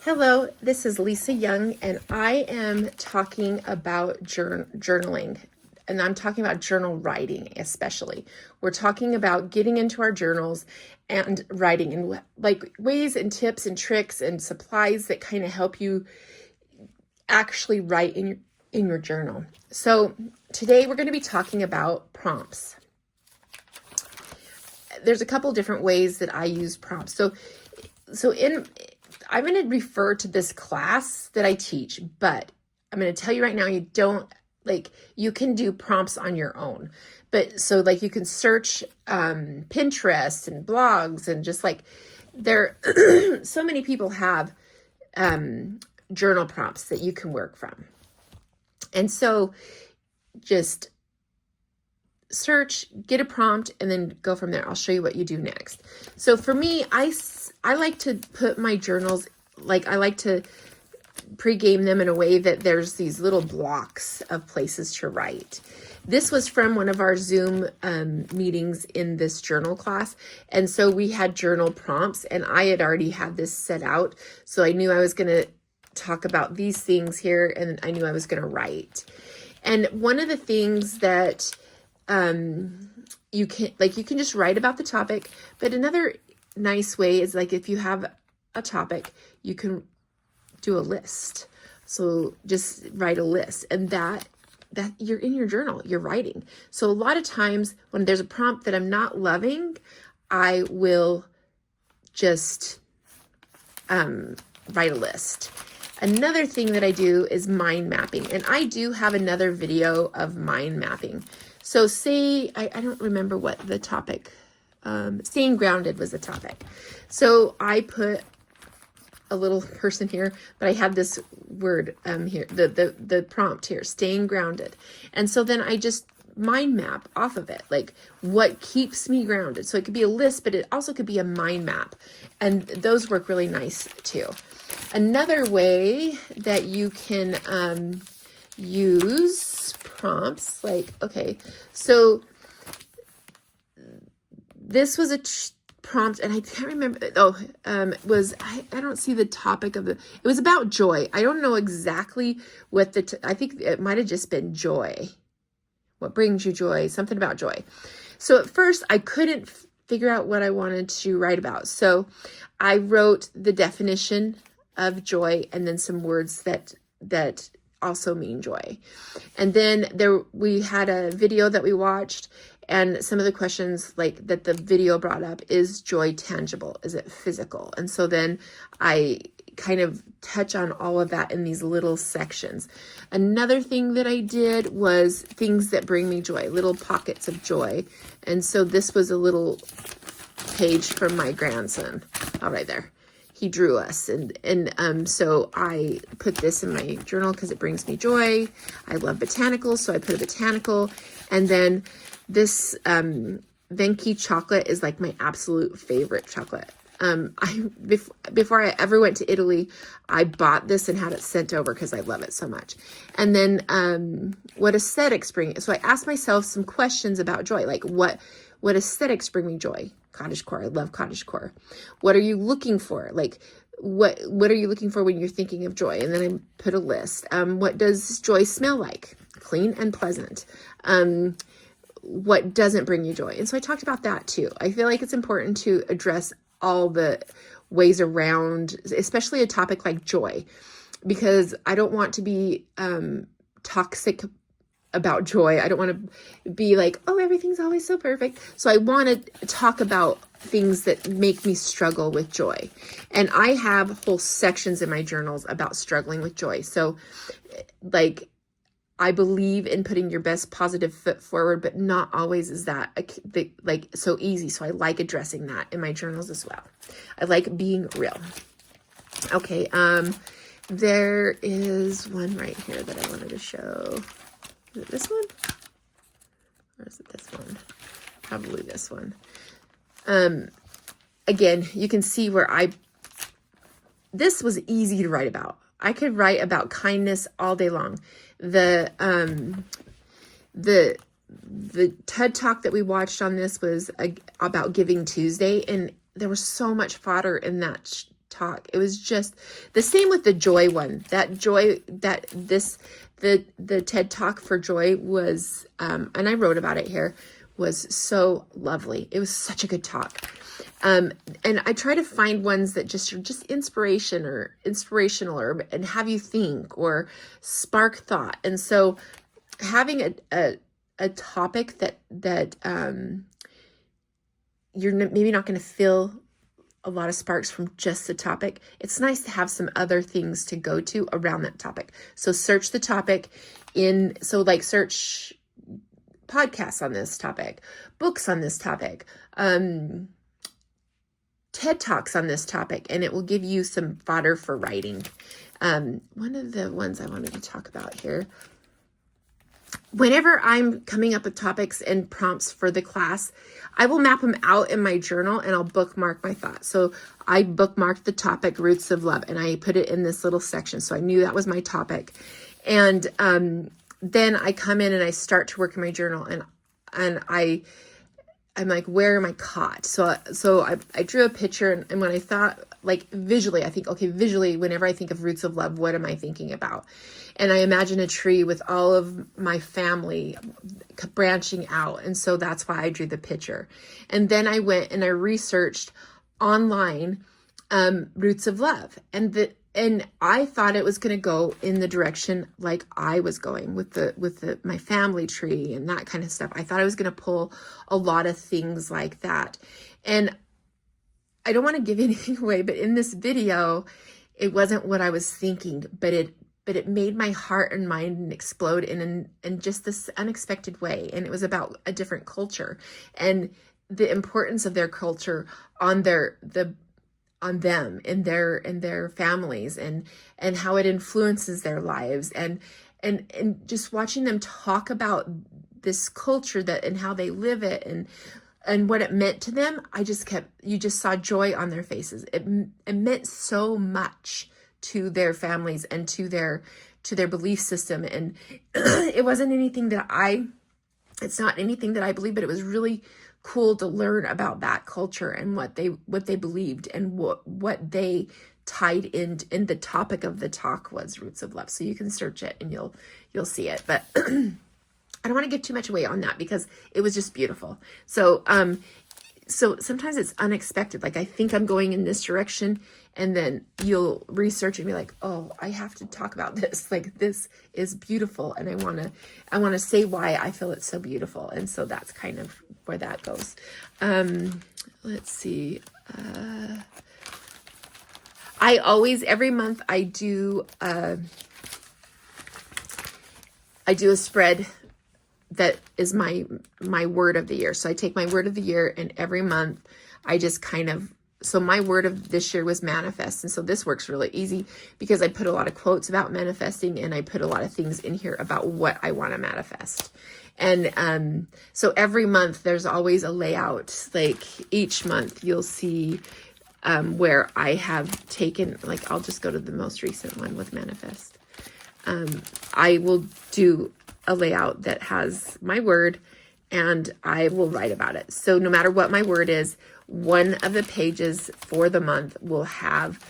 Hello, this is Lisa Young, and I am talking about journaling, and I'm talking about journal writing especially. We're talking about getting into our journals and writing, and like ways and tips and tricks and supplies that kind of help you actually write in your journal. So today we're going to be talking about prompts. There's a couple different ways that I use prompts. I'm going to refer to this class that I teach, but I'm going to tell you right now, you can do prompts on your own. But so like you can search Pinterest and blogs and just like there, so many people have journal prompts that you can work from. And so just search, get a prompt, and then go from there. I'll show you what you do next. So for me, I like to put my journals, I like to pre-game them in a way that there's these little blocks of places to write. This was from one of our Zoom meetings in this journal class. And so we had journal prompts, and I had already had this set out. So I knew I was going to talk about these things here, and I knew I was going to write. And one of the things that you can just write about the topic, but another nice way is like if you have a topic, you can do a list. So just write a list, and that you're in your journal, you're writing. So a lot of times when there's a prompt that I'm not loving, I will just write a list. Another thing that I do is mind mapping, and I do have another video of mind mapping. So say, I don't remember what the topic, staying grounded was the topic. So I put a little person here, but I had this word here, the prompt here, staying grounded. And so then I just mind map off of it, like what keeps me grounded. So it could be a list, but it also could be a mind map. And those work really nice too. Another way that you can use prompts, so this was a prompt, and I can't remember. I don't see the topic of it was about joy. I don't know exactly what I think it might have just been joy. What brings you joy? Something about joy. So at first I couldn't figure out what I wanted to write about. So I wrote the definition of joy and then some words that also mean joy. And then we had a video that we watched, and some of the questions that the video brought up: is joy tangible? Is it physical? And so then I kind of touch on all of that in these little sections. Another thing that I did was things that bring me joy, little pockets of joy. And so this was a little page from my grandson. All right, there. He drew us, and so I put this in my journal because it brings me joy. I love botanicals, so I put a botanical. And then this Venki chocolate is like my absolute favorite chocolate. Before I ever went to Italy, I bought this and had it sent over because I love it so much. And then what aesthetics bring? So I asked myself some questions about joy, like what aesthetics bring me joy? Cottagecore. I love cottagecore. What are you looking for? Like what are you looking for when you're thinking of joy? And then I put a list. What does joy smell like? Clean and pleasant. What doesn't bring you joy? And so I talked about that too. I feel like it's important to address all the ways around, especially a topic like joy, because I don't want to be toxic about joy. I don't want to be like, oh, everything's always so perfect. So I want to talk about things that make me struggle with joy. And I have whole sections in my journals about struggling with joy. So I believe in putting your best positive foot forward, but not always is that so easy. So I like addressing that in my journals as well. I like being real. Okay. There is one right here that I wanted to show. Is it this one? Or is it this one? Probably this one. Again, you can see where this was easy to write about. I could write about kindness all day long. The TED Talk that we watched on this was about Giving Tuesday, and there was so much fodder in that talk. It was just the same with the joy one. The TED Talk for joy was, and I wrote about it here, was so lovely. It was such a good talk. And I try to find ones that just are just inspirational and have you think or spark thought. And so having a topic that you're maybe not going to feel a lot of sparks from just the topic, it's nice to have some other things to go to around that topic. So search the topic search podcasts on this topic, books on this topic, TED Talks on this topic, and it will give you some fodder for writing. One of the ones I wanted to talk about here, whenever I'm coming up with topics and prompts for the class, I will map them out in my journal and I'll bookmark my thoughts. So I bookmarked the topic Roots of Love and I put it in this little section. So I knew that was my topic. And then I come in and I start to work in my journal and I'm like, where am I caught? So I drew a picture and when I thought like visually, I think, okay, visually, whenever I think of Roots of Love, what am I thinking about? And I imagine a tree with all of my family branching out. And so that's why I drew the picture. And then I went and I researched online Roots of Love. And I thought it was going to go in the direction like I was going with my family tree and that kind of stuff. I thought I was going to pull a lot of things like that. And I don't want to give anything away, but in this video, it wasn't what I was thinking, but it made my heart and mind explode in just this unexpected way. And it was about a different culture and the importance of their culture on them and their families and how it influences their lives and just watching them talk about this culture and how they live it and what it meant to them. You just saw joy on their faces. It meant so much to their families and to their belief system. And it's not anything that I believe, but it was really cool to learn about that culture and what they believed and what they tied in the topic of the talk was Roots of Love. So you can search it and you'll see it. But I don't want to give too much away on that because it was just beautiful. So sometimes it's unexpected. Like I think I'm going in this direction and then you'll research and be like, oh, I have to talk about this. Like this is beautiful. And I want to say why I feel it's so beautiful. And so that's kind of where that goes. Let's see. Every month I do a spread that is my word of the year. So I take my word of the year and every month I just so my word of this year was manifest. And so this works really easy because I put a lot of quotes about manifesting and I put a lot of things in here about what I want to manifest. And so every month there's always a layout. Like each month you'll see where I have taken, like I'll just go to the most recent one with manifest. I will do a layout that has my word and I will write about it. So no matter what my word is, one of the pages for the month will have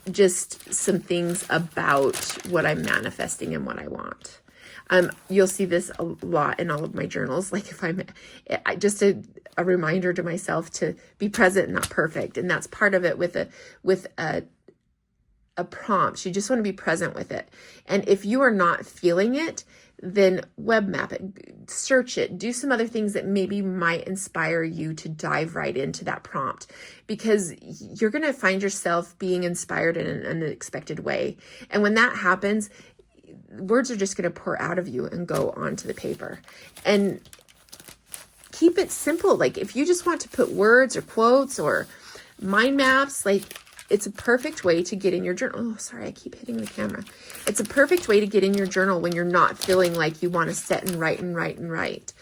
just some things about what I'm manifesting and what I want. You'll see this a lot in all of my journals. Like if just a reminder to myself to be present, not perfect. And that's part of it with a prompt. You just want to be present with it. And if you are not feeling it, then web map it, search it, do some other things that maybe might inspire you to dive right into that prompt, because you're going to find yourself being inspired in an unexpected way. And when that happens, words are just going to pour out of you and go onto the paper. And keep it simple. Like if you just want to put words or quotes or mind maps, like it's a perfect way to get in your journal. Oh, sorry, I keep hitting the camera. It's a perfect way to get in your journal when you're not feeling like you want to sit and write.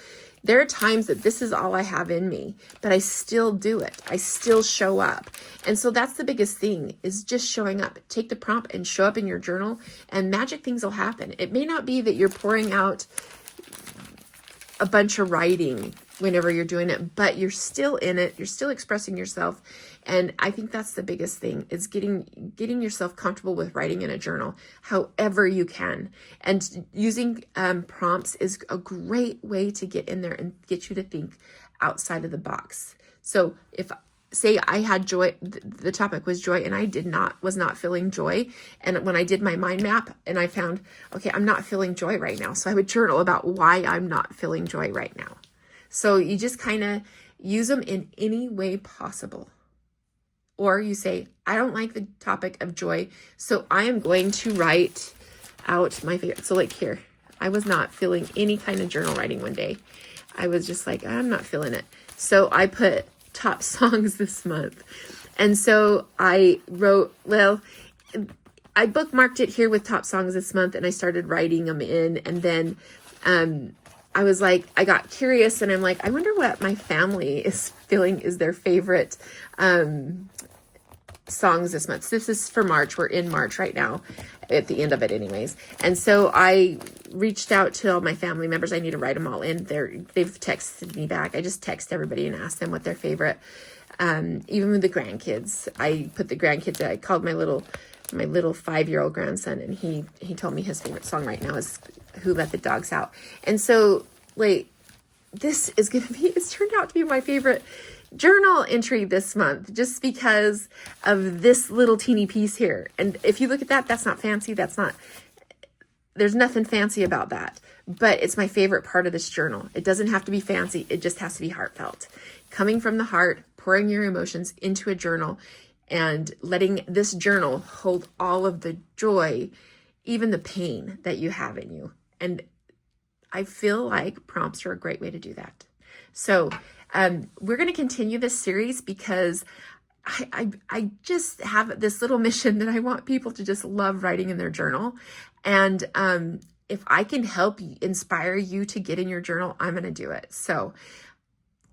There are times that this is all I have in me, but I still do it. I still show up. And so that's the biggest thing, is just showing up. Take the prompt and show up in your journal and magic things will happen. It may not be that you're pouring out a bunch of writing whenever you're doing it, but you're still in it. You're still expressing yourself And I think that's the biggest thing, is getting yourself comfortable with writing in a journal however you can. And using prompts is a great way to get in there and get you to think outside of the box. So if, say I had joy, the topic was joy, and I was not feeling joy. And when I did my mind map and I found, okay, I'm not feeling joy right now. So I would journal about why I'm not feeling joy right now. So you just kind of use them in any way possible. Or you say, I don't like the topic of joy, so I am going to write out my favorite. So like here, I was not feeling any kind of journal writing one day. I was just like, I'm not feeling it. So I put top songs this month. And so I wrote, well, I bookmarked it here with top songs this month, and I started writing them in. And then I was like, I got curious, and I'm like, I wonder what my family is feeling is their favorite songs this month. So this is for March. We're in March right now, at the end of it anyways. And so I reached out to all my family members. I need to write them all in there. They've texted me back. I just text everybody and ask them what their favorite, even with the grandkids. I put the grandkids, I called my little 5-year-old grandson, and he told me his favorite song right now is Who Let the Dogs Out. And so like, this is going to be, it's turned out to be my favorite journal entry this month, just because of this little teeny piece here. And if you look at that, that's not fancy. There's nothing fancy about that, but it's my favorite part of this journal. It doesn't have to be fancy. It just has to be heartfelt. Coming from the heart, pouring your emotions into a journal, and letting this journal hold all of the joy, even the pain that you have in you. And I feel like prompts are a great way to do that. So we're going to continue this series, because I just have this little mission that I want people to just love writing in their journal. And if I can help inspire you to get in your journal, I'm going to do it. So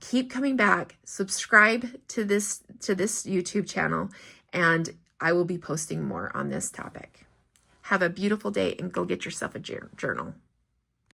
keep coming back, subscribe to this YouTube channel, and I will be posting more on this topic. Have a beautiful day, and go get yourself a journal.